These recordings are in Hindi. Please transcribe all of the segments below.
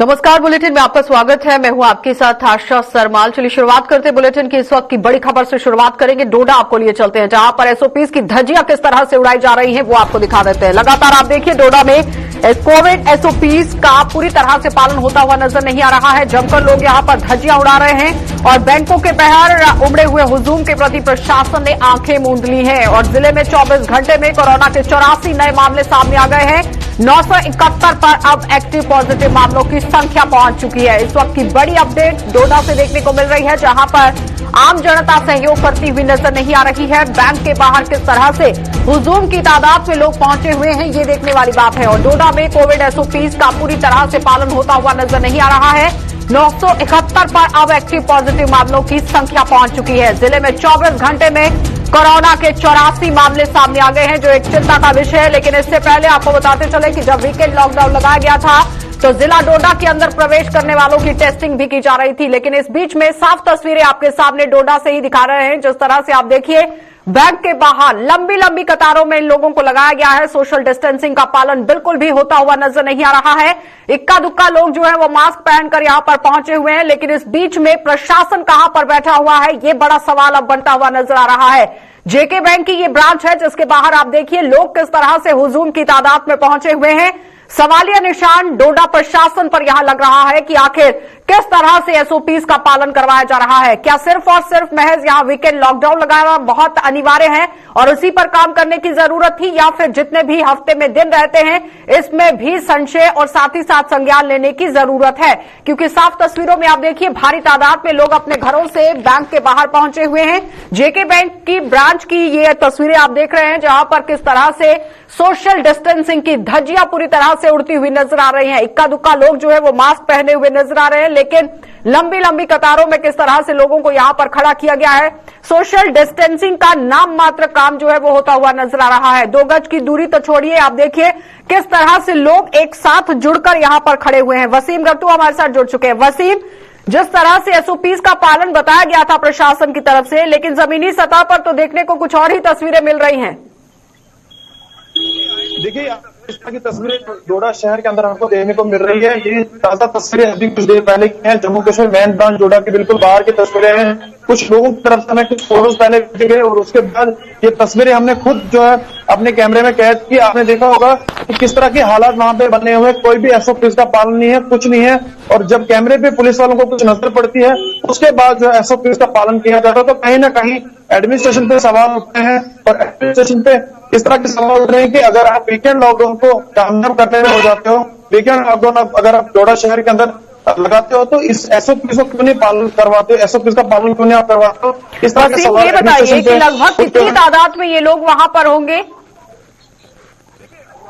नमस्कार, बुलेटिन में आपका स्वागत है। मैं हूं आपके साथ आशा सरमाल। चलिए शुरुआत करते हैं बुलेटिन की इस वक्त की बड़ी खबर से शुरुआत करेंगे। डोडा आपको लिए चलते हैं, जहां पर एसओपीज की धज्जियां किस तरह से उड़ाई जा रही हैं वो आपको दिखा देते हैं। लगातार आप देखिए डोडा में कोविड एसओपीज का पूरी तरह से पालन होता हुआ नजर नहीं आ रहा है। जमकर लोग यहां पर धज्जियां उड़ा रहे हैं और बैंकों के बाहर उमड़े हुए हुजूम के प्रति प्रशासन ने आंखें मूंद ली हैं। और जिले में 24 घंटे में कोरोना के 84 नए मामले सामने आ गए हैं। 971 पर अब एक्टिव पॉजिटिव मामलों की संख्या पहुंच चुकी है। इस वक्त की बड़ी अपडेट डोडा से देखने को मिल रही है, जहां पर आम जनता सहयोग करती हुई नजर नहीं आ रही है। बैंक के बाहर किस तरह से हुजूम की तादाद में लोग पहुंचे हुए हैं, ये देखने वाली बात है। और डोडा में कोविड एसओपीज का पूरी तरह से पालन होता हुआ नजर नहीं आ रहा है। 971 पर अब एक्टिव पॉजिटिव मामलों की संख्या पहुंच चुकी है। जिले में 24 घंटे में कोरोना के 84 मामले सामने आ गए हैं, जो एक चिंता का विषय है। लेकिन इससे पहले आपको बताते चले कि जब वीकेंड लॉकडाउन लगाया गया था तो जिला डोडा के अंदर प्रवेश करने वालों की टेस्टिंग भी की जा रही थी। लेकिन इस बीच में साफ तस्वीरें आपके सामने डोडा से ही दिखा रहे हैं। जिस तरह से आप देखिए बैंक के बाहर लंबी लंबी कतारों में इन लोगों को लगाया गया है। सोशल डिस्टेंसिंग का पालन बिल्कुल भी होता हुआ नजर नहीं आ रहा है। इक्का दुक्का लोग जो है वो मास्क पहनकर यहां पर पहुंचे हुए हैं। लेकिन इस बीच में प्रशासन कहां पर बैठा हुआ है, ये बड़ा सवाल अब बनता हुआ नजर आ रहा है। जेके बैंक की ये ब्रांच है, जिसके बाहर आप देखिए लोग किस तरह से हुजूम की तादाद में पहुंचे हुए हैं। सवालिया निशान डोडा प्रशासन पर यहां लग रहा है कि आखिर किस तरह से एसओपीज का पालन करवाया जा रहा है। क्या सिर्फ और सिर्फ महज यहां वीकेंड लॉकडाउन लगाना बहुत अनिवार्य है और उसी पर काम करने की जरूरत थी, या फिर जितने भी हफ्ते में दिन रहते हैं इसमें भी संशय और साथ ही साथ संज्ञान लेने की जरूरत है। क्योंकि साफ तस्वीरों में आप देखिए भारी तादाद में लोग अपने घरों से बैंक के बाहर पहुंचे हुए हैं। जेके बैंक की ब्रांच की ये तस्वीरें आप देख रहे हैं, जहां पर किस तरह से सोशल डिस्टेंसिंग की धज्जियां पूरी तरह से उड़ती हुई नजर आ रही हैं। इक्का दुक्का लोग जो है वो मास्क पहने हुए नजर आ रहे हैं, लेकिन लंबी लंबी कतारों में किस तरह से लोगों को यहां पर खड़ा किया गया है। सोशल डिस्टेंसिंग का नाम मात्र काम जो है वो होता हुआ नजर आ रहा है। 2 गज की दूरी तो छोड़िए, आप देखिए किस तरह से लोग एक साथ जुड़कर यहां पर खड़े हुए हैं। वसीम रट्टू हमारे साथ जुड़ चुके हैं। वसीम, जिस तरह से एसओपीज का पालन बताया गया था प्रशासन की तरफ से, लेकिन जमीनी सतह पर तो देखने को कुछ और ही तस्वीरें मिल रही हैं। देखिए, इस तरह की तस्वीरें डोडा शहर के अंदर हमको देखने को मिल रही है। ये ताजा तस्वीरें अभी कुछ देर पहले की हैं। जम्मू कश्मीर मेन ब्रांच डोडा के बिल्कुल बाहर की तस्वीरें हैं। कुछ लोगों की तरफ से हमें कुछ फोटोज पहले दिखे और उसके बाद ये तस्वीरें हमने खुद जो है अपने कैमरे में कैद की। आपने देखा होगा कि किस तरह के हालात वहां पे बने हुए, कोई भी एसओपीज का पालन नहीं है, कुछ नहीं है। और जब कैमरे पे पुलिस वालों को कुछ नजर पड़ती है उसके बाद जो एसओपीज का पालन किया जाता है, तो कहीं ना कहीं एडमिनिस्ट्रेशन पे सवाल उठते हैं। और एडमिनिस्ट्रेशन पे इस तरह के सवाल उठ रहे हैं कि अगर आप वीकेंड लॉकडाउन को कामयाब करने में हो जाते हो, वीकेंड लॉकडाउन अगर आप डोडा शहर के अंदर लगाते हो, तो इस एसओपीज को क्यों नहीं पालन करवाते हो, एसओपीज का पालन क्यों नहीं आप करवाते हो, इस तरह के सवाल। ये बताइए कि लगभग कितनी तादाद में ये लोग वहां पर होंगे?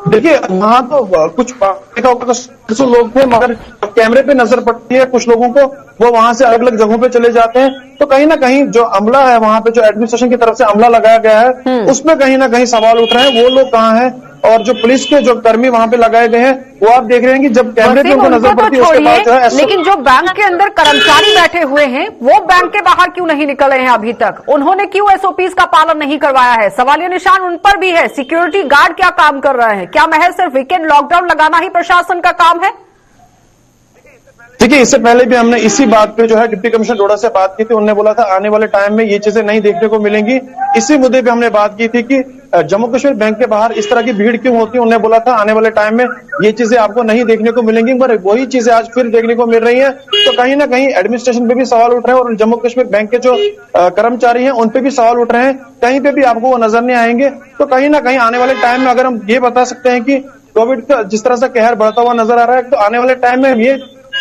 देखिए, वहां तो कुछ लोग थे, मगर कैमरे पे नजर पड़ती है कुछ लोगों को, वो वहां से अलग अलग जगहों पे चले जाते हैं। तो कहीं ना कहीं जो अमला है वहां पे, जो एडमिनिस्ट्रेशन की तरफ से अमला लगाया गया है, उसमें कहीं ना कहीं सवाल उठ रहे हैं। वो लोग कहाँ हैं? और जो पुलिस के जो कर्मी वहां पे लगाए गए हैं, वो आप देख रहे हैं कि जब कैमरे पे उनको नजर पड़ती है उसके बाद जो है। लेकिन जो बैंक के अंदर कर्मचारी बैठे हुए हैं वो बैंक के बाहर क्यों नहीं निकले हैं अभी तक? उन्होंने क्यों एसओपीज का पालन नहीं करवाया है? सवालिया निशान उन पर भी है। सिक्योरिटी गार्ड क्या काम कर रहे हैं? क्या महज सिर्फ वीकेंड लॉकडाउन लगाना ही प्रशासन का काम है? देखिए, इससे पहले भी हमने इसी बात पे जो है डिप्टी कमिश्नर डोडा से बात की थी। उन्होंने बोला था आने वाले टाइम में ये चीजें नहीं देखने को मिलेंगी। इसी मुद्दे पे हमने बात की थी कि जम्मू कश्मीर बैंक के बाहर इस तरह की भीड़ क्यों होती है। उन्होंने बोला था आने वाले टाइम में ये चीजें आपको नहीं देखने को मिलेंगी, पर वही चीजें आज फिर देखने को मिल रही है। तो कहीं ना कहीं एडमिनिस्ट्रेशन पे भी सवाल उठ रहे हैं और जम्मू कश्मीर बैंक के जो कर्मचारी हैं उन पे भी सवाल उठ रहे हैं। कहीं पे भी आपको वो नजर नहीं आएंगे। तो कहीं ना कहीं आने वाले टाइम में अगर हम ये बता सकते हैं कि कोविड का जिस तरह से कहर बढ़ता हुआ नजर आ रहा है, तो आने वाले टाइम में ये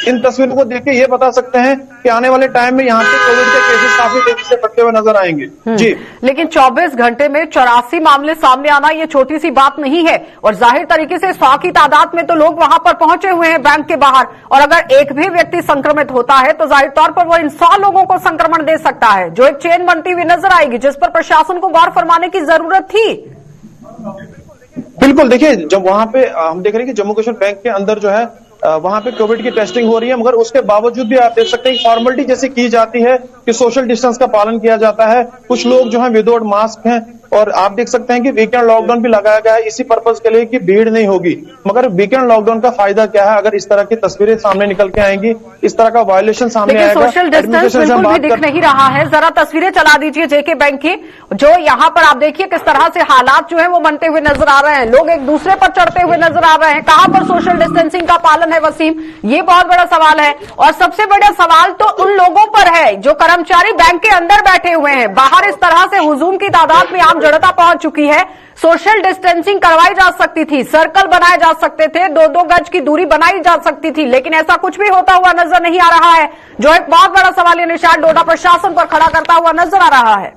इन तस्वीरों को देख के ये बता सकते हैं कि आने वाले टाइम में यहाँ पे कोविड के केसेस काफी तेजी से बढ़ते हुए नजर आएंगे। जी, लेकिन 24 घंटे में 84 मामले सामने आना ये छोटी सी बात नहीं है। और जाहिर तरीके से 100 की तादाद में तो लोग वहां पर पहुंचे हुए हैं बैंक के बाहर। और अगर एक भी व्यक्ति संक्रमित होता है तो जाहिर तौर पर वो इन 100 लोगों को संक्रमण दे सकता है, जो एक चेन बनती हुई नजर आएगी, जिस पर प्रशासन को गौर फरमाने की जरूरत थी। बिल्कुल, देखिए, जब वहां पे हम देख रहे हैं कि जम्मू कश्मीर बैंक के अंदर जो है वहां पे कोविड की टेस्टिंग हो रही है, मगर उसके बावजूद भी आप देख सकते हैं फॉर्मेलिटी जैसी की जाती है कि सोशल डिस्टेंस का पालन किया जाता है। कुछ लोग जो है विदाउट मास्क हैं, और आप देख सकते हैं कि वीकेंड लॉकडाउन भी लगाया गया है इसी पर्पज के लिए कि भीड़ नहीं होगी। मगर वीकेंड लॉकडाउन का फायदा क्या है अगर इस तरह की तस्वीरें सामने निकल के आएंगी, इस तरह का वायलेशन सामने लेकिन आएगा। सोशल डिस्टेंस बिल्कुल भी दिख नहीं रहा है। जरा तस्वीरें चला दीजिए जेके बैंक की, जो यहाँ पर आप देखिए किस तरह से हालात जो है वो बनते हुए नजर आ रहे हैं। लोग एक दूसरे पर चढ़ते हुए नजर आ रहे हैं। कहां पर सोशल डिस्टेंसिंग का पालन है वसीम, ये बहुत बड़ा सवाल है। और सबसे बड़ा सवाल तो उन लोगों पर है जो कर्मचारी बैंक के अंदर बैठे हुए हैं। बाहर इस तरह से हुजूम की तादाद में आम जनता पहुंच चुकी है। सोशल डिस्टेंसिंग करवाई जा सकती थी, सर्कल बनाए जा सकते थे, 2-2 गज की दूरी बनाई जा सकती थी, लेकिन ऐसा कुछ भी होता हुआ नजर नहीं आ रहा है, जो एक बहुत बड़ा सवालिया निशान डोडा प्रशासन पर खड़ा करता हुआ नजर आ रहा है।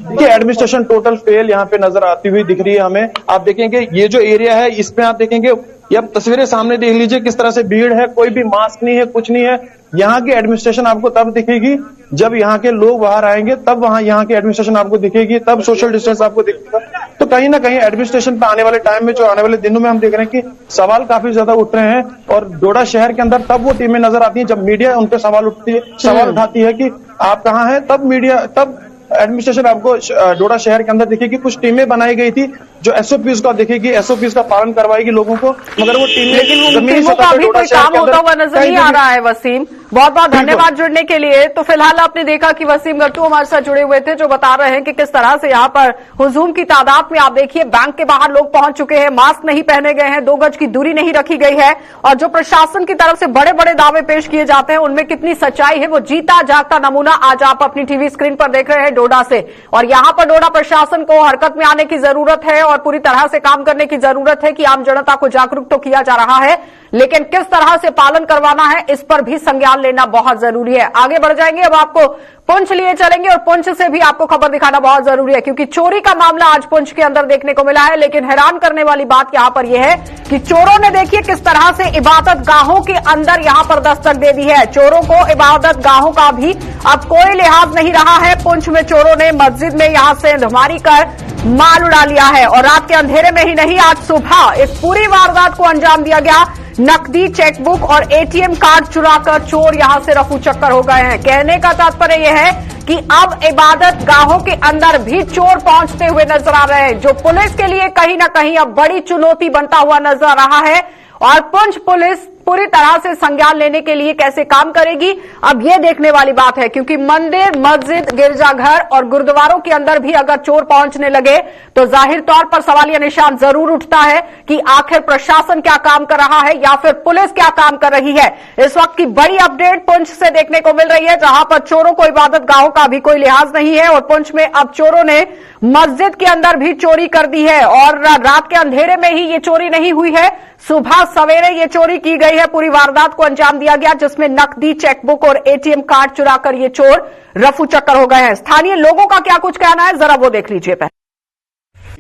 देखिए एडमिनिस्ट्रेशन टोटल फेल यहाँ पे नजर आती हुई दिख रही है हमें। आप देखेंगे ये जो एरिया है इसमें आप देखेंगे, ये आप तस्वीरें सामने देख लीजिए किस तरह से भीड़ है, कोई भी मास्क नहीं है, कुछ नहीं है। यहाँ की एडमिनिस्ट्रेशन आपको तब दिखेगी जब यहाँ के लोग बाहर आएंगे, तब वहां यहाँ की एडमिनिस्ट्रेशन आपको दिखेगी, तब सोशल डिस्टेंस आपको दिखेगा। तो कहीं ना कहीं एडमिनिस्ट्रेशन पे आने वाले टाइम में, जो आने वाले दिनों में हम देख रहे हैं कि सवाल काफी ज्यादा उठ रहे हैं। और डोडा शहर के अंदर तब वो टीमें नजर आती हैं जब मीडिया उन पे सवाल उठाती है कि आप कहाँ हैं, तब एडमिनिस्ट्रेशन आपको डोडा शहर के अंदर दिखेगी। कुछ टीमें बनाई गई थी जो एसओपीज का देखेगी, एसओपीज का पालन करवाएगी लोगों को, मगर वो टीमें लेकिन उन टीमों का भी कोई काम होता हुआ नजर नहीं आ रहा है। वसीम, बहुत बहुत धन्यवाद जुड़ने के लिए। तो फिलहाल आपने देखा कि वसीम गट्टू हमारे साथ जुड़े हुए थे, जो बता रहे हैं कि किस तरह से यहाँ पर हुजूम की तादाद में आप देखिए बैंक के बाहर लोग पहुंच चुके हैं, मास्क नहीं पहने गए हैं, 2 गज की दूरी नहीं रखी गई है। और जो प्रशासन की तरफ से बड़े बड़े दावे पेश किए जाते हैं उनमें कितनी सच्चाई है, वो जीता जागता नमूना आज आप अपनी टीवी स्क्रीन पर देख रहे हैं डोडा से। और यहां पर डोडा प्रशासन को हरकत में आने की जरूरत है और पूरी तरह से काम करने की जरूरत है कि आम जनता को जागरूक तो किया जा रहा है, लेकिन किस तरह से पालन करवाना है इस पर भी संज्ञान लेना बहुत जरूरी है। आगे बढ़ जाएंगे, अब आपको पुंछ लिए चलेंगे और पुंछ से भी आपको खबर दिखाना बहुत जरूरी है, क्योंकि चोरी का मामला आज पुंछ के अंदर देखने को मिला है। लेकिन हैरान करने वाली बात यहां पर यह है कि चोरों ने देखिए किस तरह से इबादत गाहों के अंदर यहां पर दस्तक दे दी है। चोरों को इबादत गाहों का भी अब कोई लिहाज नहीं रहा है। पुंछ में चोरों ने मस्जिद में यहां से धमारी कर माल उड़ा लिया है और रात के अंधेरे में ही नहीं, आज सुबह इस पूरी वारदात को अंजाम दिया गया। नकदी, चेकबुक और एटीएम कार्ड चुराकर चोर यहां से रफू चक्कर हो गए हैं। कहने का तात्पर्य यह है कि अब इबादत गाहों के अंदर भी चोर पहुंचते हुए नजर आ रहे हैं, जो पुलिस के लिए कहीं ना कहीं अब बड़ी चुनौती बनता हुआ नजर आ रहा है। और पुंछ पुलिस पूरी तरह से संज्ञान लेने के लिए कैसे काम करेगी, अब यह देखने वाली बात है, क्योंकि मंदिर, मस्जिद, गिरजाघर और गुरुद्वारों के अंदर भी अगर चोर पहुंचने लगे तो जाहिर तौर पर सवालिया निशान जरूर उठता है कि आखिर प्रशासन क्या काम कर रहा है या फिर पुलिस क्या काम कर रही है। इस वक्त की बड़ी अपडेट पुंछ से देखने को मिल रही है, जहां पर चोरों को इबादत गाहों का भी कोई लिहाज नहीं है और पुंछ में अब चोरों ने मस्जिद के अंदर भी चोरी कर दी है। और रात के अंधेरे में ही ये चोरी नहीं हुई है, सुबह सवेरे ये चोरी की गई है। पूरी वारदात को अंजाम दिया गया, जिसमें नकदी, चेकबुक और एटीएम कार्ड चुराकर ये चोर रफू चक्कर हो गए हैं। स्थानीय लोगों का क्या कुछ कहना है, जरा वो देख लीजिए।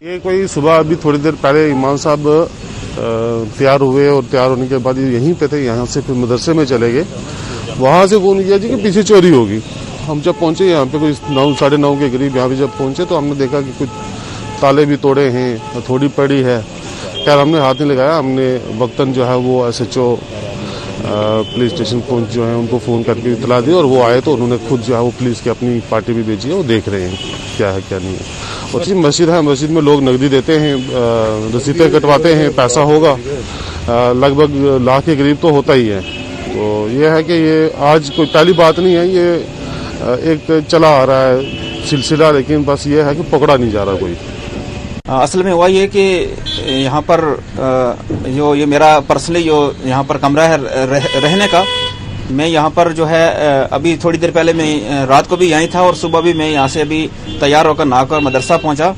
ये कोई सुबह अभी थोड़ी देर पहले इमाम साहब तैयार हुए और तैयार होने के बाद ये यहीं पे थे, यहाँ से फिर मदरसे में चले गए। वहां से फोन किया जी कि पीछे चोरी होगी। हम जब पहुंचे यहाँ पे कोई 9, 9:30 के करीब यहाँ पे जब पहुंचे तो हमने देखा कि कुछ ताले भी तोड़े हैं, थोड़ी पड़ी है। खैर हमने हाथ नहीं लगाया, हमने वक्तन जो है वो SHO पुलिस स्टेशन पुंछ जो है उनको फ़ोन करके इतला दी और वो आए तो उन्होंने खुद जो है वो पुलिस की अपनी पार्टी भी भेजी है, वो देख रहे हैं क्या है क्या नहीं है। और मस्जिद है, मस्जिद में लोग नकदी देते हैं, रसीदें कटवाते हैं, पैसा होगा लगभग लाख के करीब तो होता ही है। तो ये है कि ये आज कोई पहली बात नहीं है, ये एक चला आ रहा है सिलसिला, लेकिन बस ये है कि पकड़ा नहीं जा रहा कोई। असल में हुआ ये कि यहाँ पर जो ये मेरा पर्सनली जो यहाँ पर कमरा है रहने का, मैं यहाँ पर जो है अभी थोड़ी देर पहले मैं रात को भी यहीं था और सुबह भी मैं यहाँ से अभी तैयार होकर नहाकर मदरसा पहुँचा।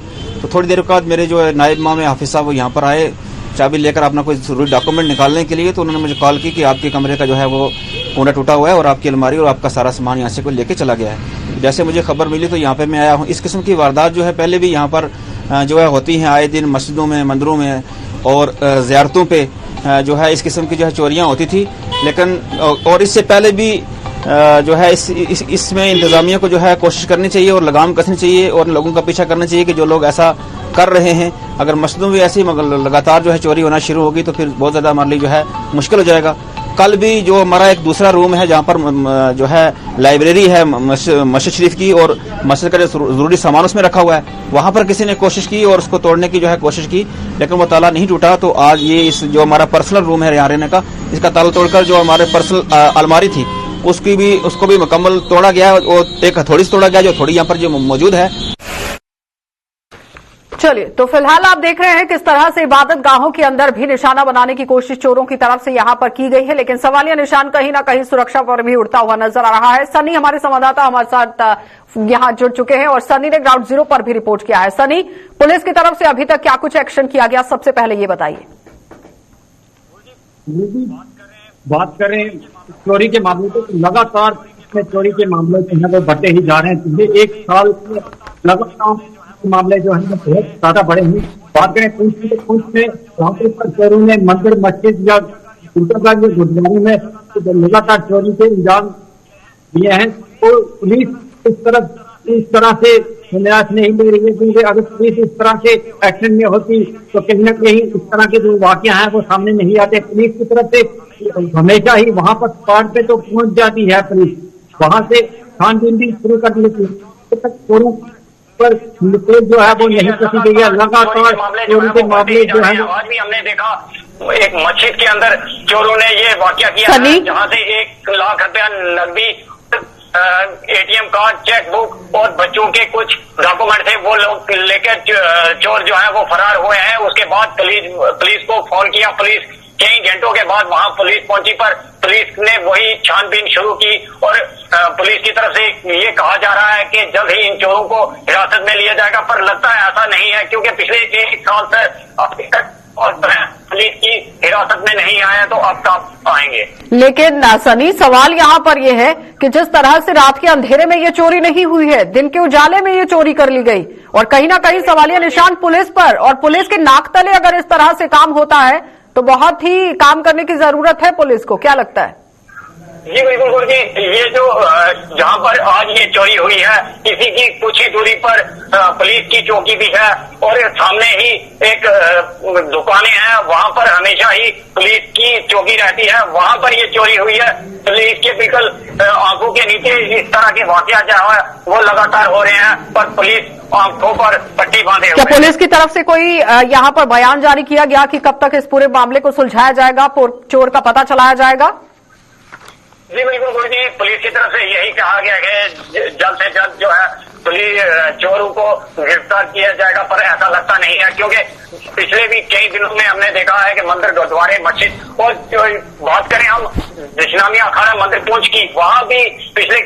तो थोड़ी देर बाद मेरे जो नायब इमाम हाफिज साहब वो यहाँ पर आए चाबी लेकर अपना कोई जरूरी डॉक्यूमेंट निकालने के लिए। तो उन्होंने मुझे कॉल की कि आपके कमरे का जो है वो कोना टूटा हुआ है और आपकी अलमारी और आपका सारा सामान यहाँ से कोई लेके चला गया है। जैसे मुझे खबर मिली तो यहाँ पे मैं आया हूँ। इस किस्म की वारदात जो है पहले भी यहाँ पर जो है होती हैं, आए दिन मस्जिदों में, मंदिरों में और ज़ियारतों पे जो है इस किस्म की जो है चोरियाँ होती थी। लेकिन और इससे पहले भी जो है इसमें इंतजामिया को जो है कोशिश करनी चाहिए और लगाम कसनी चाहिए और लोगों का पीछा करना चाहिए कि जो लोग ऐसा कर रहे हैं, अगर मस्जिदों में ऐसी लगातार जो है चोरी होना शुरू होगी तो फिर बहुत ज़्यादा हमारे लिए जो है मुश्किल हो जाएगा। कल भी जो हमारा एक दूसरा रूम है जहाँ पर जो है लाइब्रेरी है मस्जिद शरीफ की और मस्जिद का जो जरूरी सामान उसमें रखा हुआ है, वहां पर किसी ने कोशिश की और उसको तोड़ने की जो है कोशिश की, लेकिन वो ताला नहीं टूटा। तो आज ये इस जो हमारा पर्सनल रूम है यहाँ रहने का, इसका ताला तोड़कर जो हमारे पर्सनल अलमारी थी उसको भी मुकम्मल तोड़ा गया और एक हथौड़ी से तोड़ा गया, जो हथौड़ी यहाँ पर जो मौजूद है। चलिए, तो फिलहाल आप देख रहे हैं किस तरह से इबादत गाहों के अंदर भी निशाना बनाने की कोशिश चोरों की तरफ से यहां पर की गई है, लेकिन सवालिया निशान कहीं ना कहीं सुरक्षा पर भी उड़ता हुआ नजर आ रहा है। सनी हमारे संवाददाता हमारे साथ यहां जुड़ चुके हैं और सनी ने ग्राउंड जीरो पर भी रिपोर्ट किया है। सनी, पुलिस की तरफ से अभी तक क्या कुछ एक्शन किया गया, सबसे पहले ये बताइए। बात करें चोरी के मामले को, लगातार चोरी के मामले जो है वो बढ़ते ही जा रहे हैं। पिछले एक साल में लगातार मामले जो है बहुत ज्यादा बढ़े हैं। बात करें पुंछ में वहां पर चोरों ने मंदिर, मस्जिद या गुरुद्वारे में लगातार चोरी के इल्जाम दिए हैं। तो पुलिस इस तरह से प्रयास नहीं ले रही है, क्योंकि अगर पुलिस इस तरह से एक्शन में होती तो कहीं ना कहीं इस तरह के जो वाकया हैं वो सामने नहीं आते। पुलिस की तरफ से हमेशा ही वहां पर स्पॉट पे तो पहुंच जाती है पुलिस, वहां से छानबीन भी शुरू कर देती है। चोरों पर जो है वो नहीं कसी गई है। लगातार चोरी के मामले जो है आज भी हमने देखा एक मस्जिद के अंदर चोरों ने ये वाकया किया है, जहाँ से 1 लाख रुपया नकदी, एटीएम कार्ड, चेक बुक और बच्चों के कुछ डॉक्यूमेंट थे वो लोग लेकर चोर जो है वो फरार हुए हैं। उसके बाद पुलिस को फोन किया, पुलिस कई घंटों के बाद वहां पुलिस पहुंची, पर पुलिस ने वही छानबीन शुरू की और पुलिस की तरफ से ये कहा जा रहा है कि जल्द ही इन चोरों को हिरासत में लिया जाएगा, पर लगता है ऐसा नहीं है, क्योंकि पिछले 1 साल से अभी तक और पुलिस की हिरासत में नहीं आए, तो अब कब आएंगे। लेकिन सनी, सवाल यहाँ पर यह है कि जिस तरह से रात के अंधेरे में ये चोरी नहीं हुई है, दिन के उजाले में ये चोरी कर ली गई और कहीं ना कहीं सवालिया निशान पुलिस पर, और पुलिस के नाकतले अगर इस तरह से काम होता है तो बहुत ही काम करने की जरूरत है पुलिस को, क्या लगता है? जी बिल्कुल गुरु जी, ये जो जहाँ पर आज ये चोरी हुई है, इसी की कुछ ही दूरी पर पुलिस की चौकी भी है और सामने ही एक दुकानें हैं, वहाँ पर हमेशा ही पुलिस की चौकी रहती है। वहाँ पर ये चोरी हुई है। पुलिस के बिल्कुल आंखों के नीचे इस तरह के वाकया जो है वो लगातार हो रहे हैं, पर पुलिस आंखों पर पट्टी बांधे हुए। क्या पुलिस की तरफ से कोई यहाँ पर बयान जारी किया गया कि कब तक इस पूरे मामले को सुलझाया जाएगा, चोर का पता चलाया जाएगा? जी बिल्कुल गुरु जी, पुलिस की तरफ से यही कहा गया है जल्द से जल्द जो है पुलिस चोरों को गिरफ्तार किया जाएगा, पर ऐसा लगता नहीं है, क्योंकि पिछले भी कई दिनों में हमने देखा है कि मंदिर, गुरुद्वारे, मस्जिद और बात करें हम दशनामी अखाड़ा मंदिर पुंछ की, वहां भी पिछले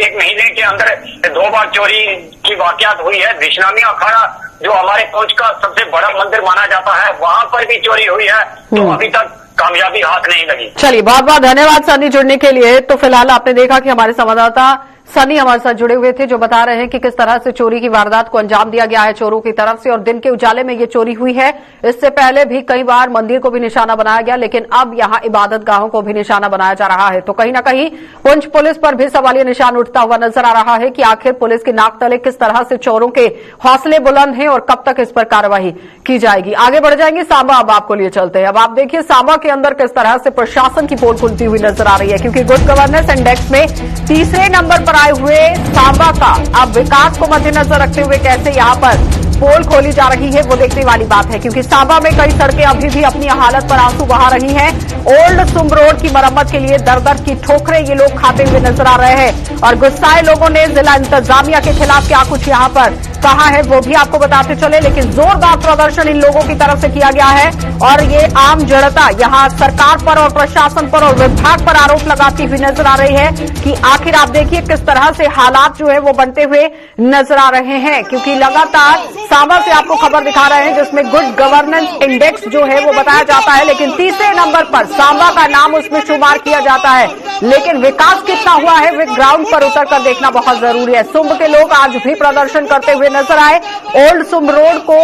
1 महीने के अंदर 2 बार चोरी की वाकयात हुई है। दशनामी अखाड़ा जो हमारे पुंछ का सबसे बड़ा मंदिर माना जाता है, वहां पर भी चोरी हुई है, तो अभी तक कामयाबी हाथ नहीं लगी। चलिए, बहुत बहुत धन्यवाद सनी जुड़ने के लिए। तो फिलहाल आपने देखा कि हमारे संवाददाता सनी हमारे साथ जुड़े हुए थे, जो बता रहे हैं कि किस तरह से चोरी की वारदात को अंजाम दिया गया है चोरों की तरफ से और दिन के उजाले में ये चोरी हुई है। इससे पहले भी कई बार मंदिर को भी निशाना बनाया गया, लेकिन अब यहां इबादत गाहों को भी निशाना बनाया जा रहा है। तो कहीं ना कहीं पुंछ पुलिस पर भी सवालिया निशान उठता हुआ नजर आ रहा है कि आखिर पुलिस के नाक तले किस तरह से चोरों के हौसले बुलंद हैं और कब तक इस पर कार्रवाई की जाएगी। आगे बढ़ जाएंगे सांबा, अब आपको लिए चलते हैं। अब आप देखिए सांबा के अंदर किस तरह से प्रशासन की पोल खुलती हुई नजर आ रही है, क्योंकि गुड गवर्नेंस इंडेक्स में तीसरे नंबर पर आए हुए सांबा का अब विकास को मद्देनजर रखते हुए कैसे यहां पर पोल खोली जा रही है वो देखने वाली बात है, क्योंकि सांबा में कई सड़कें अभी भी अपनी हालत पर आंसू बहा रही हैं। ओल्ड सुम रोड की मरम्मत के लिए दर-दर की ठोकरें ये लोग खाते हुए नजर आ रहे हैं और गुस्साए लोगों ने जिला इंतजामिया के खिलाफ क्या कुछ यहां पर कहा है वो भी आपको बताते चले। लेकिन जोरदार प्रदर्शन इन लोगों की तरफ से किया गया है और ये आम जनता यहां सरकार पर और प्रशासन पर और विभाग पर आरोप लगाती हुई नजर आ रही है कि आखिर आप देखिए किस तरह से हालात जो है वो बनते हुए नजर आ रहे हैं, क्योंकि लगातार सांबा से आपको खबर दिखा रहे हैं जिसमें गुड गवर्नेंस इंडेक्स जो है वो बताया जाता है, लेकिन तीसरे नंबर पर सांबा का नाम उसमें शुमार किया जाता है। लेकिन विकास कितना हुआ है वे ग्राउंड पर उतरकर देखना बहुत जरूरी है। सुंब के लोग आज भी प्रदर्शन करते हुए नजर आए, ओल्ड सुंब रोड को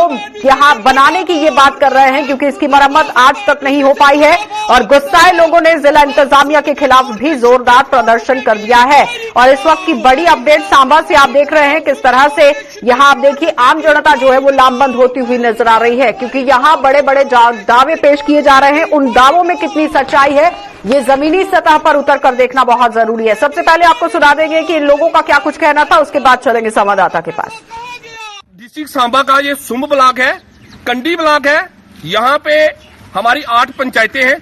यहां बनाने की ये बात कर रहे हैं, क्योंकि इसकी मरम्मत आज तक नहीं हो पाई है और गुस्साए लोगों ने जिला इंतजामिया के खिलाफ भी जोरदार प्रदर्शन कर दिया है। और इस वक्त की बड़ी अपडेट सांबा से आप देख रहे हैं किस तरह से यहां आप देखिए आम जनता जो है वो लामबंद होती हुई नजर आ रही है, क्योंकि यहां बड़े बड़े दावे पेश किए जा रहे हैं। उन दावों में कितनी सच्चाई है ये जमीनी सतह पर उतर कर देखना बहुत जरूरी है। सबसे पहले आपको सुना देंगे कि इन लोगों का क्या कुछ कहना था, उसके बाद चलेंगे संवाददाता के पास। डिस्ट्रिक्ट सांबा का ये सुंब ब्लॉक है, कंडी ब्लॉक है। यहाँ पे हमारी 8 पंचायतें हैं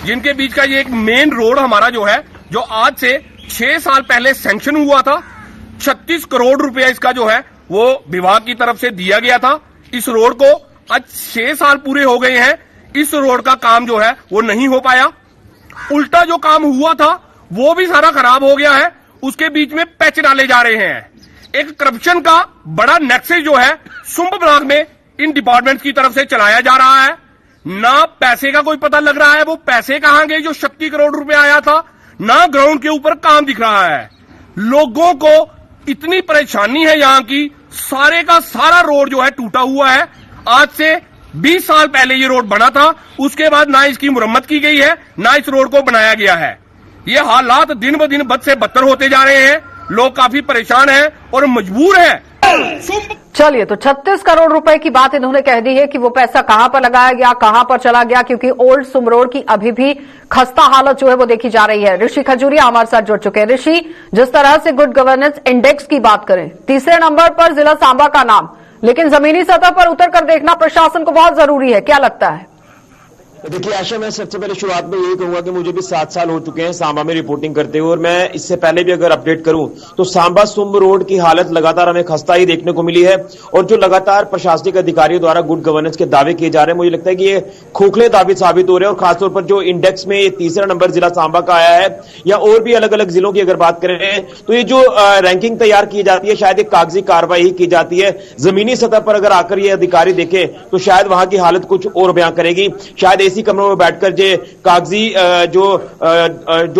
जिनके बीच का ये एक मेन रोड हमारा जो है, जो आज से 6 साल पहले सैंक्शन हुआ था। 36 करोड़ रुपया इसका जो है वो विभाग की तरफ से दिया गया था। इस रोड को आज 6 साल पूरे हो गए हैं, इस रोड का काम जो है वो नहीं हो पाया। उल्टा जो काम हुआ था वो भी सारा खराब हो गया है। उसके बीच में पैच डाले जा रहे हैं। एक करप्शन का बड़ा नेक्सस जो है सुंब ब्लॉक में इन डिपार्टमेंट की तरफ से चलाया जा रहा है। ना पैसे का कोई पता लग रहा है, वो पैसे कहां गए जो 36 करोड़ रुपया आया था, ना ग्राउंड के ऊपर काम दिख रहा है। लोगों को इतनी परेशानी है यहाँ की, सारे का सारा रोड जो है टूटा हुआ है। आज से 20 साल पहले ये रोड बना था, उसके बाद ना इसकी मुरम्मत की गई है, ना इस रोड को बनाया गया है। ये हालात दिन ब दिन बद से बदतर होते जा रहे हैं। लोग काफी परेशान हैं और मजबूर हैं। चलिए, तो 36 करोड़ रुपए की बात इन्होंने कह दी है कि वो पैसा कहां पर लगाया गया, कहां पर चला गया, क्योंकि ओल्ड सुम रोड की अभी भी खस्ता हालत जो है वो देखी जा रही है। ऋषि खजूरिया हमारे साथ जुड़ चुके हैं। ऋषि, जिस तरह से गुड गवर्नेंस इंडेक्स की बात करें, तीसरे नंबर पर जिला सांबा का नाम, लेकिन जमीनी सतह पर उतर कर देखना प्रशासन को बहुत जरूरी है, क्या लगता है? देखिए आशा, मैं सबसे पहले शुरुआत में यही कहूंगा कि मुझे भी 7 साल हो चुके हैं सांबा में रिपोर्टिंग करते हुए, और मैं इससे पहले भी अगर अपडेट करूं तो सांबा सुंब रोड की हालत लगातार हमें खस्ता ही देखने को मिली है। और जो लगातार प्रशासनिक अधिकारियों द्वारा गुड गवर्नेंस के दावे किए जा रहे हैं, मुझे लगता है कि ये खोखले दावे साबित हो रहे हैं। और खासतौर पर जो इंडेक्स में ये तीसरा नंबर जिला सांबा का आया है, या और भी अलग अलग जिलों की अगर बात करें तो ये जो रैंकिंग तैयार की जाती है, शायद एक कागजी कार्रवाई ही की जाती है। जमीनी सतह पर अगर आकर ये अधिकारी देखें तो शायद वहां की हालत कुछ और बयां करेगी। शायद एसी कमरों में बैठकर जे कागजी जो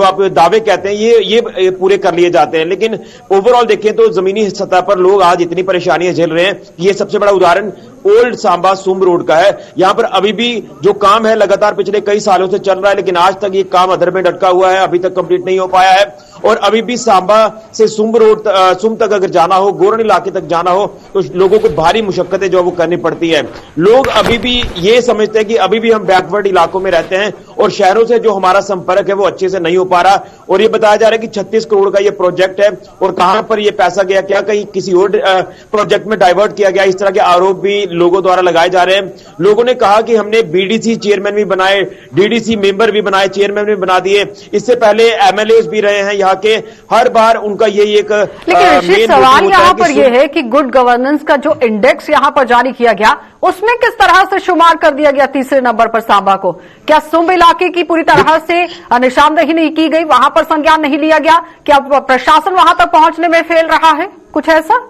आप दावे कहते हैं ये पूरे कर लिए जाते हैं। लेकिन ओवरऑल देखें तो जमीनी सतह पर लोग आज इतनी परेशानियां झेल रहे हैं कि ये सबसे बड़ा उदाहरण ओल्ड सांबा सुंब रोड का है। यहां पर अभी भी जो काम है लगातार पिछले कई सालों से चल रहा है, लेकिन आज तक ये काम अधर में अटका हुआ है, अभी तक कंप्लीट नहीं हो पाया है। और अभी भी सांबा से सुंब तक अगर जाना हो, गोरन इलाके तक जाना हो, तो लोगों को भारी मुशक्कतें जो वो करनी पड़ती है। लोग अभी भी ये समझते हैं कि अभी भी हम बैकवर्ड इलाकों में रहते हैं और शहरों से जो हमारा संपर्क है वो अच्छे से नहीं हो पा रहा। और ये बताया जा रहा है कि 36 करोड़ का ये प्रोजेक्ट है और कहां पर ये पैसा गया, क्या कहीं किसी और प्रोजेक्ट में डाइवर्ट किया गया, इस तरह के आरोप भी लोगों द्वारा लगाए जा रहे हैं। लोगों ने कहा कि हमने बीडीसी चेयरमैन भी बनाए, डीडीसी मेंबर भी बनाए, चेयरमैन भी बना दिए, इससे पहले एमएलए भी रहे हैं यहाँ के। हर बार उनका यही एक लेकिन सवाल यहाँ पर यह है कि गुड गवर्नेंस का जो इंडेक्स यहाँ पर जारी किया गया, उसमें किस तरह से शुमार कर दिया गया तीसरे नंबर पर सांबा को? क्या सुंब इलाके की पूरी तरह से निशानदेही नहीं की गई, वहां पर संज्ञान नहीं लिया गया? क्या प्रशासन वहां तक पहुंचने में फेल रहा है, कुछ ऐसा?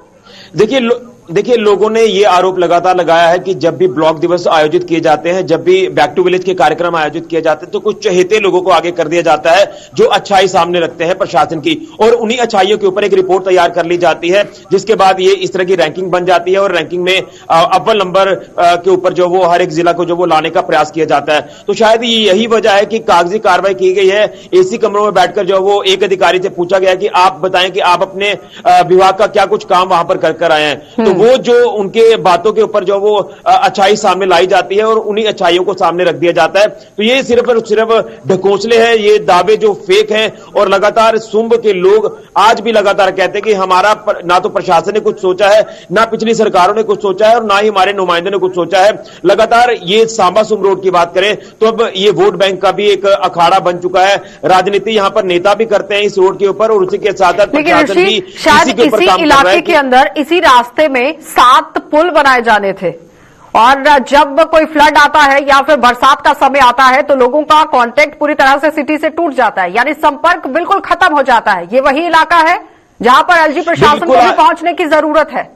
देखिए लोगों ने ये आरोप लगातार लगाया है कि जब भी ब्लॉक दिवस आयोजित किए जाते हैं, जब भी बैक टू विलेज के कार्यक्रम आयोजित किए जाते हैं, तो कुछ चहेते लोगों को आगे कर दिया जाता है जो अच्छाई सामने रखते हैं प्रशासन की, और उन्हीं अच्छाइयों के ऊपर एक रिपोर्ट तैयार कर ली जाती है, जिसके बाद ये इस तरह की रैंकिंग बन जाती है। और रैंकिंग में अव्वल नंबर के ऊपर जो वो हर एक जिला को जो वो लाने का प्रयास किया जाता है। तो शायद यही वजह है कि कागजी कार्रवाई की गई है। एसी कमरों में बैठकर जो वो एक अधिकारी से पूछा गया कि आप बताएं कि आप अपने विभाग का क्या कुछ काम वहां पर कर आए हैं, तो वो जो उनके बातों के ऊपर जो वो अच्छाई सामने लाई जाती है और उन्हीं अच्छाइयों को सामने रख दिया जाता है। तो ये सिर्फ और सिर्फ ढकोसले हैं, ये दावे जो फेक हैं। और लगातार सुंब के लोग आज भी लगातार कहते हैं कि हमारा ना तो प्रशासन ने कुछ सोचा है, ना पिछली सरकारों ने कुछ सोचा है, और ना ही हमारे नुमाइंदों ने कुछ सोचा है। लगातार ये सांबा सुंब रोड की बात करें तो अब ये वोट बैंक का भी एक अखाड़ा बन चुका है। राजनीति यहां पर नेता भी करते हैं इस रोड के ऊपर, और उसी के साथ प्रशासन भी इसी के ऊपर काम कर रहा है। के अंदर इसी रास्ते में 7 पुल बनाए जाने थे, और जब कोई फ्लड आता है या फिर बरसात का समय आता है तो लोगों का कांटेक्ट पूरी तरह से सिटी से टूट जाता है, यानी संपर्क बिल्कुल खत्म हो जाता है। ये वही इलाका है जहां पर एलजी प्रशासन को भी पहुंचने की जरूरत है।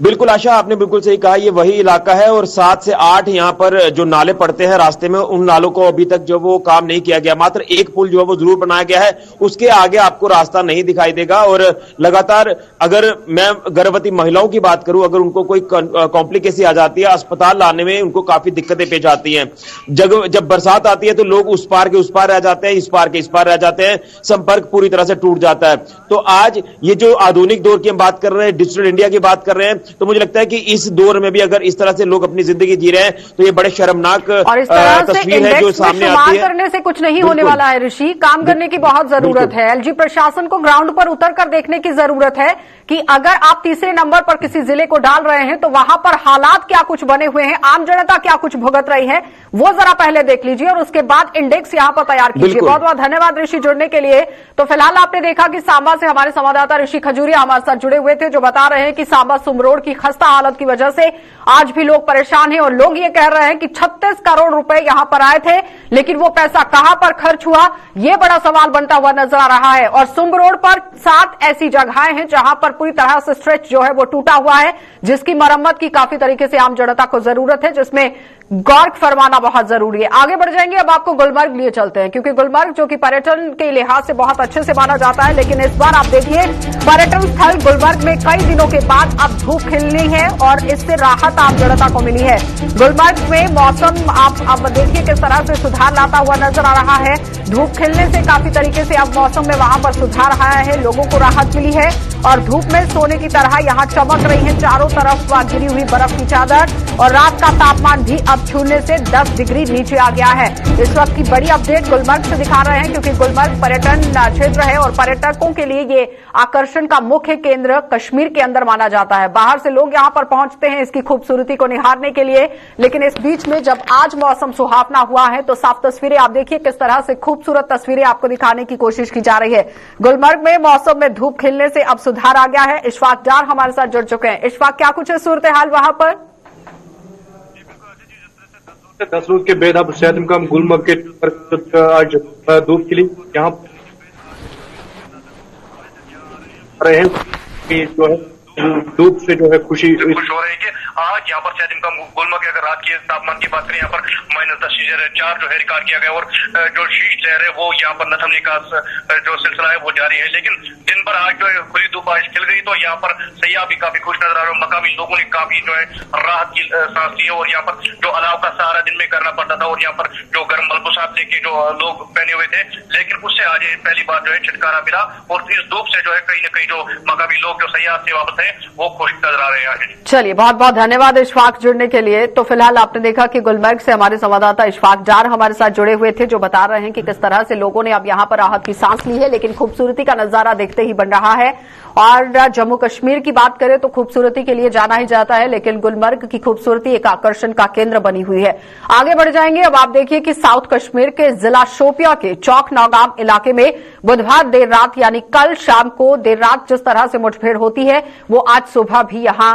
बिल्कुल आशा, आपने बिल्कुल सही कहा, ये वही इलाका है। और 7 से 8 यहाँ पर जो नाले पड़ते हैं रास्ते में, उन नालों को अभी तक जो वो काम नहीं किया गया। मात्र एक पुल जो है वो जरूर बनाया गया है, उसके आगे आपको रास्ता नहीं दिखाई देगा। और लगातार अगर मैं गर्भवती महिलाओं की बात करूं, अगर उनको कोई कॉम्प्लिकेसी आ जाती है, अस्पताल लाने में उनको काफी दिक्कतें पेश आती हैं। जब बरसात आती है तो लोग उस पार के उस पार रह जाते हैं, इस पार के इस पार रह जाते हैं, संपर्क पूरी तरह से टूट जाता है। तो आज ये जो आधुनिक दौर की हम बात कर रहे हैं, डिजिटल इंडिया की बात कर रहे हैं, तो मुझे लगता है कि इस दौर में भी अगर इस तरह से लोग अपनी जिंदगी जी रहे हैं तो ये बड़े शर्मनाक और इस तरह से तस्वीर है जो सामने आती है। करने से कुछ नहीं होने वाला है ऋषि, काम करने की बहुत जरूरत है। एलजी प्रशासन को ग्राउंड पर उतर कर देखने की जरूरत है कि अगर आप तीसरे नंबर पर किसी जिले को डाल रहे हैं तो वहां पर हालात क्या कुछ बने हुए हैं, आम जनता क्या कुछ भुगत रही है, वो जरा पहले देख लीजिए और उसके बाद इंडेक्स यहां पर तैयार कीजिए। बहुत बहुत धन्यवाद ऋषि जुड़ने के लिए। तो फिलहाल आपने देखा कि सांबा से हमारे संवाददाता ऋषि खजूरिया हमारे साथ जुड़े हुए थे, जो बता रहे हैं कि सांबा सुम रोड की खस्ता हालत की वजह से आज भी लोग परेशान हैं और लोग ये कह रहे हैं कि 36 करोड़ रुपए यहां पर आए थे, लेकिन वो पैसा कहां पर खर्च हुआ, ये बड़ा सवाल बनता हुआ नजर आ रहा है। और सुम रोड पर 7 ऐसी जगहें हैं जहां पर पूरी तरह से स्ट्रेच जो है वो टूटा हुआ है, जिसकी मरम्मत की काफी तरीके से आम जनता को जरूरत है, जिसमें गौर फरमाना बहुत जरूरी है। आगे बढ़ जाएंगे, अब आपको गुलमर्ग लिए चलते हैं, क्योंकि गुलमर्ग जो कि पर्यटन के लिहाज से बहुत अच्छे से माना जाता है, लेकिन इस बार आप देखिए पर्यटन स्थल गुलमर्ग में कई दिनों के बाद अब धूप खिलनी है और इससे राहत आम जनता को मिली है। गुलमर्ग में मौसम आप अब देखिए किस तरह से सुधार लाता हुआ नजर आ रहा है। धूप खिलने से काफी तरीके से अब मौसम में वहां पर सुधार आया है, लोगों को राहत मिली है और धूप में सोने की तरह यहां चमक रही है चारों तरफ गिरी हुई बर्फ की चादर, और रात का तापमान भी अब छूने से 10 डिग्री नीचे आ गया है। इस वक्त की बड़ी अपडेट गुलमर्ग से दिखा रहे हैं, क्योंकि गुलमर्ग पर्यटन क्षेत्र है और पर्यटकों के लिए ये आकर्षण का मुख्य केंद्र कश्मीर के अंदर माना जाता है। बाहर से लोग यहां पर पहुंचते हैं इसकी खूबसूरती को निहारने के लिए, लेकिन इस बीच में जब आज मौसम सुहावना हुआ है तो साफ तस्वीरें आप देखिए किस तरह से खूबसूरत तस्वीरें आपको दिखाने की कोशिश की जा रही है। गुलमर्ग में मौसम में धूप खिलने से अब सुधार आ गया है। इशफाक डार हमारे साथ जुड़ चुके हैं। इशफाक, क्या कुछ है सूरत हाल वहां पर? 10 रोज के बाद अब शायद गुलमर्ग के आज धूप खिली यहाँ रहे हैं कि जो है धूप से जो है खुश हो रहे हैं कि आज यहाँ पर शायद इनका गुलमर्ग अगर रात के तापमान की बात करें यहाँ पर -10.4 जो है रिकॉर्ड किया गया और जो शीत लहर है वो यहाँ पर न थमने का जो सिलसिला है वो जारी है। लेकिन दिन भर आज जो है खुली धूप आज खिल गई तो यहाँ पर सयाह भी काफी खुश नजर आ रहे हैं। मकामी लोगों ने काफी जो है राहत की सांस ली है और यहाँ पर जो अलाव का सहारा दिन में करना पड़ता था और यहाँ पर जो गर्म मलबूसात लेके जो लोग पहने हुए थे, लेकिन उससे आज पहली बार जो है छुटकारा मिला और इस धूप से जो है कहीं न कहीं जो मकामी लोग जो सयाह से वापस है वो खुश नजर आ रहे हैं। चलिए, बहुत बहुत धन्यवाद इशफाक जुड़ने के लिए। तो फिलहाल आपने देखा कि गुलमर्ग से हमारे संवाददाता इशफाक डार हमारे साथ जुड़े हुए थे, जो बता रहे हैं कि किस तरह से लोगों ने अब यहां पर राहत की सांस ली है, लेकिन खूबसूरती का नजारा देखते ही बन रहा है। और जम्मू कश्मीर की बात करें तो खूबसूरती के लिए जाना ही जाता है, लेकिन गुलमर्ग की खूबसूरती एक आकर्षण का केंद्र बनी हुई है। आगे बढ़ जाएंगे, अब आप देखिए कि साउथ कश्मीर के जिला शोपिया के चौक नौगाम इलाके में बुधवार देर रात यानी कल शाम को देर रात जिस तरह से मुठभेड़ होती है वो आज सुबह भी यहां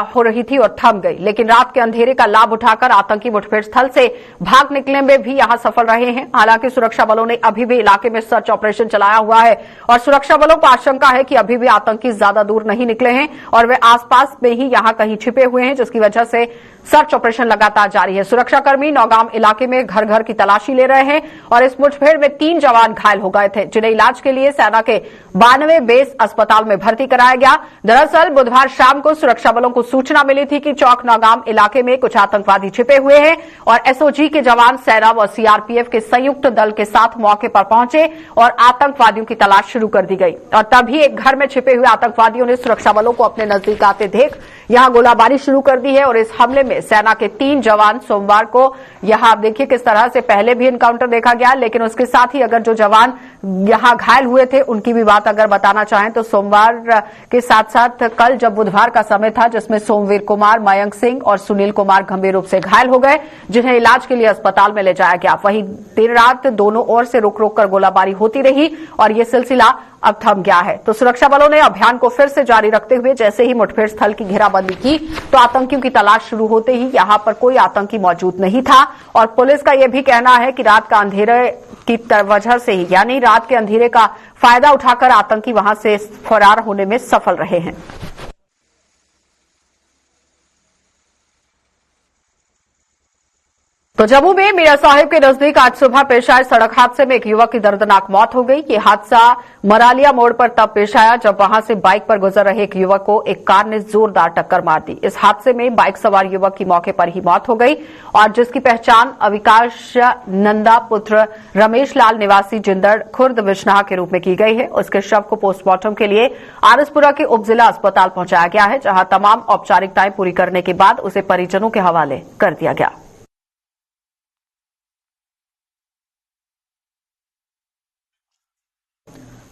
हो रही थी और थम गई, लेकिन रात के अंधेरे का लाभ उठाकर आतंकी मुठभेड़ स्थल से भाग निकलने में भी यहां सफल रहे हैं। हालांकि सुरक्षा बलों ने अभी भी इलाके में सर्च ऑपरेशन चलाया हुआ है और सुरक्षा बलों को आशंका है कि अभी भी आतंकी ज्यादा दूर नहीं निकले हैं और वे आसपास में ही यहां कहीं छिपे हुए हैं, जिसकी वजह से सर्च ऑपरेशन लगातार जारी है। सुरक्षाकर्मी नौगाम इलाके में घर घर की तलाशी ले रहे हैं और इस मुठभेड़ में 3 जवान घायल हो गए थे, जिन्हें इलाज के लिए सेना के 92 बेस अस्पताल में भर्ती कराया गया। दरअसल बुधवार शाम को सुरक्षा बलों को सूचना मिली थी कि चौक नौगाम इलाके में कुछ आतंकवादी छिपे हुए हैं और एसओजी के जवान सेना व सीआरपीएफ के संयुक्त दल के साथ मौके पर पहुंचे और आतंकवादियों की तलाश शुरू कर दी गई। और तभी एक घर में छिपे हुए आतंकवादियों ने सुरक्षा बलों को अपने नजदीक आते देख यहां गोलाबारी शुरू कर दी है और इस हमले में सेना के 3 जवान सोमवार को यहां आप देखिए किस तरह से पहले भी एनकाउंटर देखा गया, लेकिन उसके साथ ही अगर जो जवान यहां घायल हुए थे उनकी भी बात अगर बताना चाहें तो सोमवार के साथ साथ कल जब बुधवार का समय था जिसमें सोमवीर कुमार, मयंक सिंह और सुनील कुमार गंभीर रूप से घायल हो गए, जिन्हें इलाज के लिए अस्पताल में ले जाया गया। वहीं देर रात दोनों ओर से रुक रुक कर गोलाबारी होती रही और ये सिलसिला अब थम गया है। तो सुरक्षा बलों ने अभियान को फिर से जारी रखते हुए जैसे ही मुठभेड़ स्थल की घेराबंदी की तो आतंकियों की तलाश शुरू होते ही यहां पर कोई आतंकी मौजूद नहीं था और पुलिस का यह भी कहना है कि रात का अंधेरे की वजह से ही यानी रात के अंधेरे का फायदा उठाकर आतंकी वहां से फरार होने में सफल रहे हैं। तो जम्मू में मीरा साहिब के नजदीक आज सुबह पेश आए सड़क हादसे में एक युवक की दर्दनाक मौत हो गई। ये हादसा मरालिया मोड़ पर तब पेश आया जब वहां से बाइक पर गुजर रहे एक युवक को एक कार ने जोरदार टक्कर मार दी। इस हादसे में बाइक सवार युवक की मौके पर ही मौत हो गई और जिसकी पहचान अविकाश नंदा पुत्र रमेश लाल निवासी जिंदड़ खुर्द बिजनहा के रूप में की गई है। उसके शव को पोस्टमार्टम के लिए आरएसपुरा के उप जिला अस्पताल पहुंचाया गया है, जहां तमाम औपचारिकताएं पूरी करने के बाद उसे परिजनों के हवाले कर दिया गया।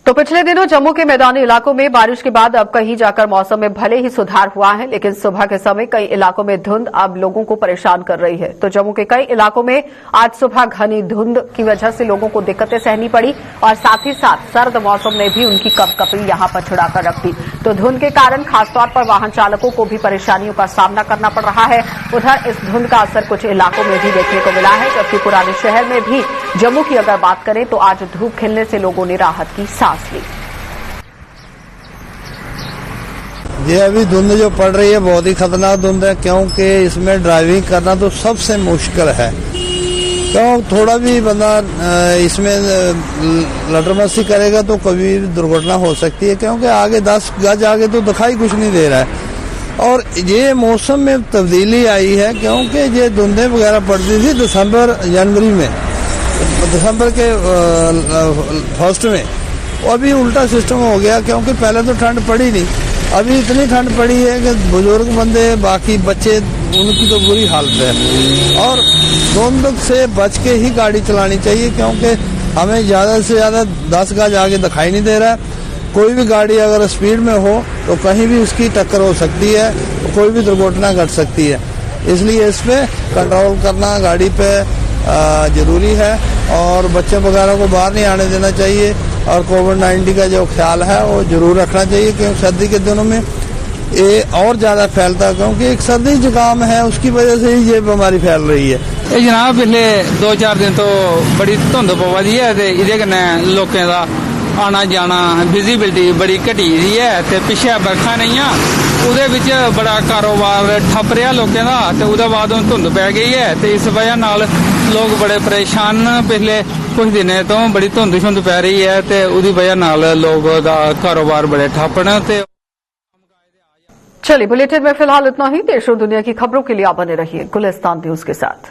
तो पिछले दिनों जम्मू के मैदानी इलाकों में बारिश के बाद अब कहीं जाकर मौसम में भले ही सुधार हुआ है, लेकिन सुबह के समय कई इलाकों में धुंध अब लोगों को परेशान कर रही है। तो जम्मू के कई इलाकों में आज सुबह घनी धुंध की वजह से लोगों को दिक्कतें सहनी पड़ी और साथ ही साथ सर्द मौसम ने भी उनकी कपकपी यहां पर छिड़ाकर रख दी। तो धुंध के कारण खासतौर पर वाहन चालकों को भी परेशानियों का सामना करना पड़ रहा है। उधर इस धुंध का असर कुछ इलाकों में भी देखने को मिला है, जबकि पुराने शहर में भी जम्मू की अगर बात करें तो आज धूप खिलने से लोगों ने राहत की सांस ली। ये अभी धुंध जो पड़ रही है बहुत ही खतरनाक धुंध है, क्योंकि इसमें ड्राइविंग करना तो सबसे मुश्किल है। तो थोड़ा भी बंदा इसमें लटरमस्ती करेगा तो कभी दुर्घटना हो सकती है, क्योंकि आगे 10 गज आगे तो दिखाई कुछ नहीं दे रहा है। और ये मौसम में तब्दीली आई है, क्योंकि ये धुंधें वगैरह पड़ती थी दिसंबर जनवरी में, दिसंबर के फर्स्ट में। अभी उल्टा सिस्टम हो गया, क्योंकि पहले तो ठंड पड़ी नहीं, अभी इतनी ठंड पड़ी है कि बुजुर्ग बंदे बाकी बच्चे उनकी तो बुरी हालत है। और धुंध से बच के ही गाड़ी चलानी चाहिए, क्योंकि हमें ज्यादा से ज्यादा 10 गज आगे दिखाई नहीं दे रहा है। कोई भी गाड़ी अगर स्पीड में हो तो कहीं भी उसकी टक्कर हो सकती है, तो कोई भी दुर्घटना घट सकती है। इसलिए इस पे कंट्रोल करना गाड़ी पे जरूरी है और बच्चे वगैरह को बाहर नहीं आने देना चाहिए। और कोविड-19 का जो ख्याल है वो जरूर रखना चाहिए, क्योंकि सर्दी के दिनों में ये और ज्यादा फैलता है, क्योंकि एक सर्दी जुकाम है उसकी वजह से ही ये बीमारी फैल रही है। जनाब पिछले 2-4 दिन तो बड़ी धुंध पवा दी है, इहदे कन्नै लोकें दा आना जाना विजिबिलिटी बड़ी घटी दी है, ते पिछे बरखा नहीं आ, उहदे विच बड़ा कारोबार ठप रहा लोकें दा, ते उहदे बाद हुण धुंध पै गई है, ते इस वजह नाल लोग बड़े परेशान। पिछले कुछ दिनों तो बड़ी धुंध शुंध पै रही है, ते उहदी वजह नाल लोग दा कारोबार बड़े ठप न। ते चलिए बुलेटिन में फिलहाल इतना ही। देश और दुनिया की खबरों के लिए आप बने रहिए गुलिस्तान न्यूज के साथ।